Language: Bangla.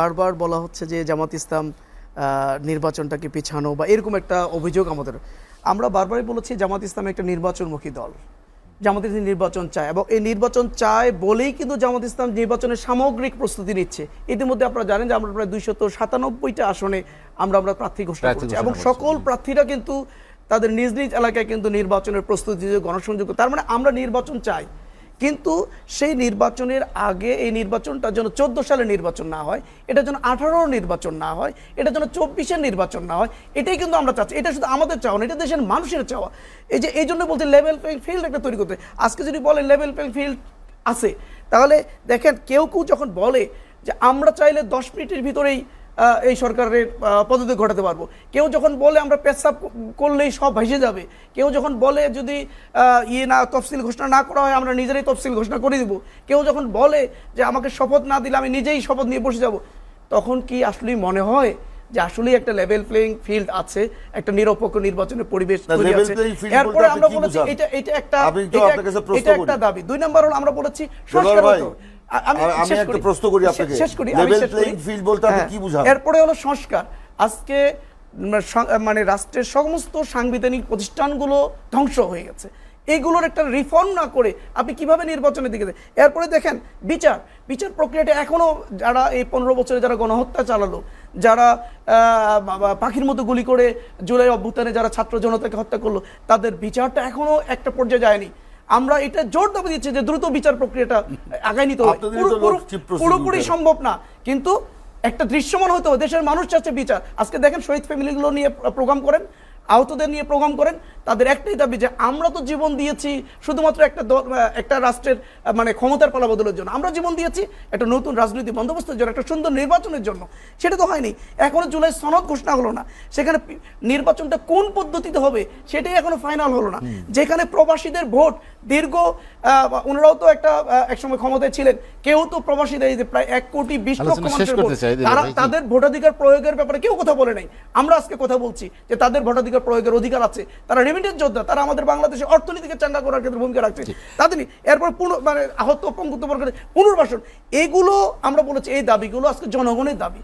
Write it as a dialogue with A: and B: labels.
A: বারবার বলা হচ্ছে যে জামাত ইসলাম নির্বাচনটাকে পিছানো বা এরকম একটা অভিযোগ আমাদের। আমরা বারবারই বলেছি জামাত ইসলাম একটা নির্বাচনমুখী দল, জামাত ইসলাম নির্বাচন চায় এবং এই নির্বাচন চায় বলেই কিন্তু জামাত ইসলাম নির্বাচনের সামগ্রিক প্রস্তুতি নিচ্ছে। ইতিমধ্যে আপনারা জানেন যে আমরা প্রায় 297টা আসনে আমরা প্রার্থী ঘোষণা করছি এবং সকল প্রার্থীরা কিন্তু তাদের নিজ নিজ এলাকায় কিন্তু নির্বাচনের প্রস্তুতি গণসংযোগ, তার মানে আমরা নির্বাচন চাই। কিন্তু সেই নির্বাচনের আগে এই নির্বাচনটা যেন 14 সালের নির্বাচন না হয়, এটা যেন 18 নির্বাচন না হয়, এটা যেন 24-এর নির্বাচন না হয়, এটাই কিন্তু আমরা চাচ্ছি। এটা শুধু আমাদের চাওয়া না, এটা দেশের মানুষের চাওয়া। এই জন্য বলতে লেভেল প্লেইং ফিল্ড একটা তৈরি করতে। আজকে যদি বলে লেভেল প্লেইং ফিল্ড আছে, তাহলে দেখেন কেউ যখন বলে যে আমরা চাইলে 10 মিনিটের ভিতরেই এই সরকারের পদত্যাগ ঘটাতে পারবো, কেউ যখন বলে আমরা পেশাব করলেই সব ভেসে যাবে, কেউ যখন বলে যদি তফসিল ঘোষণা না করা হয় আমরা নিজেরাই তফসিল ঘোষণা করে দিব, কেউ যখন বলে যে আমাকে শপথ না দিলে আমি নিজেই শপথ নিয়ে বসে যাব, তখন কি আসলেই মনে হয় যে আসলেই একটা লেভেল প্লেইং ফিল্ড আছে, একটা নিরপেক্ষ নির্বাচনের পরিবেশ তৈরি আছে? এরপরে আমরা বলেছি এটা একটা দাবি। 2 নম্বর হলো আমরা বলেছি সংস্কার হতে হবে।
B: আমি একটা প্রশ্ন করি আপনাকে, লেভেল প্লেইং ফিল্ড বলতে আপনি কি বুঝান?
A: এরপরে হলো সংস্কার। আজকে মানে রাষ্ট্রের সমস্ত সাংবিধানিক প্রতিষ্ঠানগুলো ধ্বংস হয়ে গেছে, এগুলোর একটা রিফর্ম না করে আপনি কিভাবে নির্বাচনের দিকে? এরপরে দেখেন বিচার প্রক্রিয়াটা এখনো, যারা এই 15 বছরে যারা গণহত্যা চালালো, যারা পাখির মতো গুলি করে জুলাই অভ্যুত্থানে যারা ছাত্র জনতাকে হত্যা করলো, তাদের বিচারটা এখনো একটা পর্যায়ে যায়নি। আমরা এটা জোর দাবি দিচ্ছি যে দ্রুত বিচার প্রক্রিয়াটা আগায় নিতে হবে। পুরোপুরি সম্ভব না, কিন্তু একটা দৃশ্যমান হতে হবে। দেশের মানুষ চাচ্ছে বিচার। আজকে দেখেন শহীদ ফ্যামিলিগুলো নিয়ে প্রোগ্রাম করেন, আহতদের নিয়ে প্রোগ্রাম করেন, তাদের একটাই দাবি যে আমরা তো জীবন দিয়েছি শুধুমাত্র একটা রাষ্ট্রের মানে ক্ষমতার পালাবদলের জন্য, আমরা জীবন দিয়েছি একটা নতুন রাজনৈতিক বন্দোবস্তের জন্য, একটা সুন্দর নির্বাচনের জন্য। সেটা তো হয়নি, এখনো জুলাই সনদ ঘোষণা হলো না, সেখানে নির্বাচনটা কোন পদ্ধতিতে হবে সেটাই এখনো ফাইনাল হলো না। যেখানে প্রবাসীদের ভোট দীর্ঘ, ওনারাও তো একসময় ক্ষমতায় ছিলেন, কেউ তো প্রবাসীদের প্রায় 1,20,00,000 মানুষের ভোট, তাদের ভোটাধিকার প্রয়োগের ব্যাপারে কেউ কথা বলে নাই। আমরা আজকে কথা বলছি যে তাদের ভোটাধিকার প্রয়োগের অধিকার আছে, তারা রেমিটেন্স যোদ্ধা, তারা আমাদের বাংলাদেশের অর্থনীতিকে চাঙ্গা করার ক্ষেত্রে ভূমিকা রাখছে। তাদের এরপর মানে আহত পঙ্গুত্ব বর্গের পুনর্বাসন, এগুলো আমরা বলেছি এই দাবিগুলো আজকে জনগণের দাবি।